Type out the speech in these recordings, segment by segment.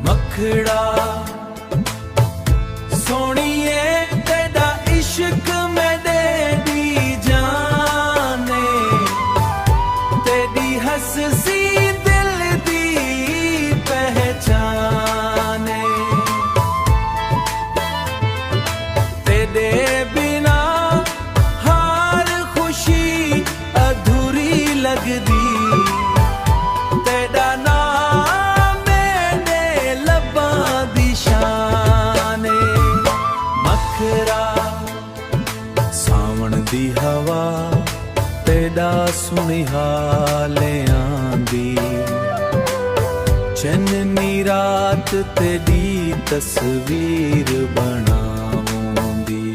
मखड़ा सोनिए तेरा इश्क मेरे दी जाने, तेरी हंसी दिल दी पहचाने, तेरे बिना हर खुशी अधूरी लगदी, तेरा नाम मेरे लब्बां दी शान है। मखरा सावण दी हवा तेरा सुनिहा ले आंदी, चन्नी रात तेरी तस्वीर बनाऊंदी,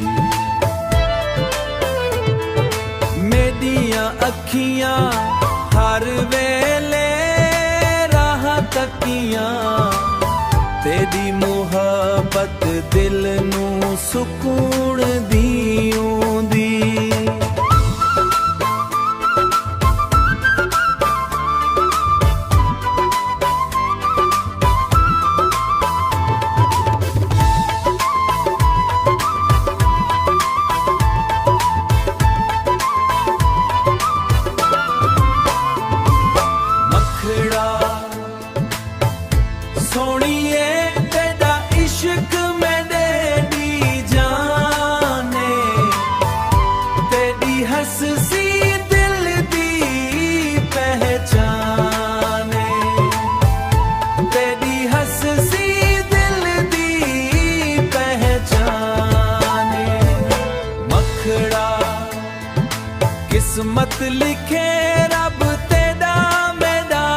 मेरियां अखियां हर वेले राह तकियां, तेरी मुहब्बत दिल नू सुकून दियोंदी। सोनिए तेरा इश्क मेरे दी जाने, तेरी हंसी दिल दी पहचाने, तेरी हंसी दिल दी पहचाने। मखड़ा किस्मत लिखे रब तेरा मेरा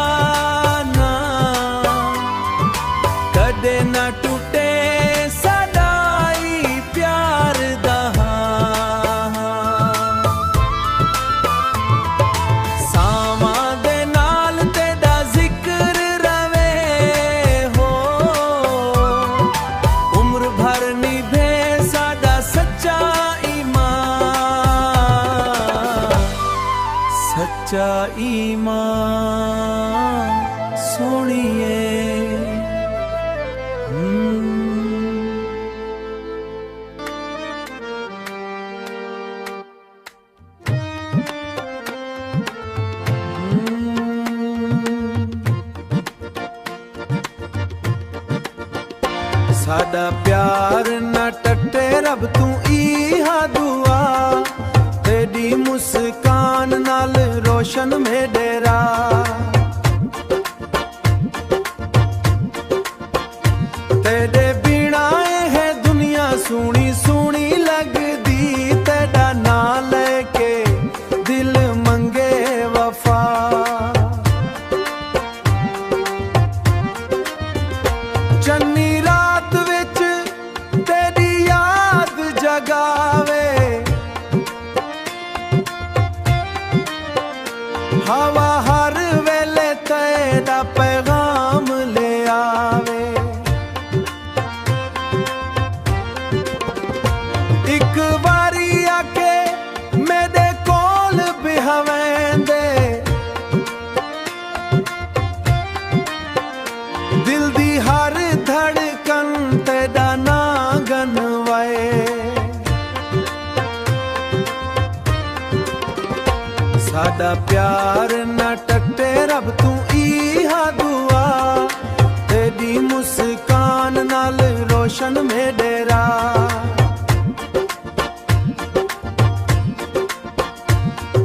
कदे ना टूटे सदाई प्यार दा, सावां दे नाल तेरा जिक्र रवे हो, उम्र भर निभे साडा सच्चा ईमान, सच्चा ईमान सोनिए। साडा प्यार ना टटे रब तू इहा दुआ, तेरी मुस्कान नाल रोशन मेरा, तेरे बिना है दुनिया सोनी सोनी लगदी, तेरा ना लेके दिल मंगे वफा, चन्नी रात विच तेरी याद जगावे, हवा हर वेले तेरा पैगाम ले आवे, एक बारी आके मेरे कोल बिहवेंदे, दिल दी हर धड़कन तेरा ना गनवाए, साडा प्यार ना टटे रब तू इहा दुआ, तेरी मुस्कान नाल रोशन मेरा,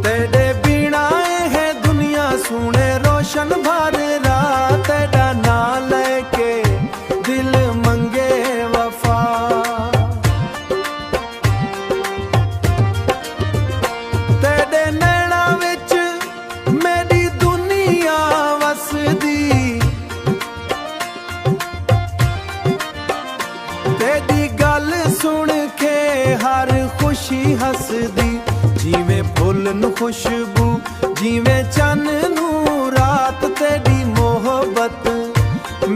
तेरे बिना है दुनिया सुने रोशन भर रात, तेरा ना लेके दिल मंगे वफा, तेरे नैना विच मेरी दुनिया वसदी, तेरी गल सुन के हर खुशी हसदी, जिवें फुल नू खुशबू जिवें चन्न नू रात, तेरी मोहब्बत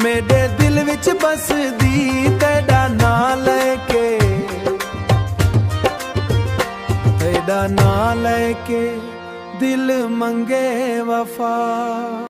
मेरे दिल विच बसदी, तेरा ना लेके तेरा ना लेके दिल मंगे वफा।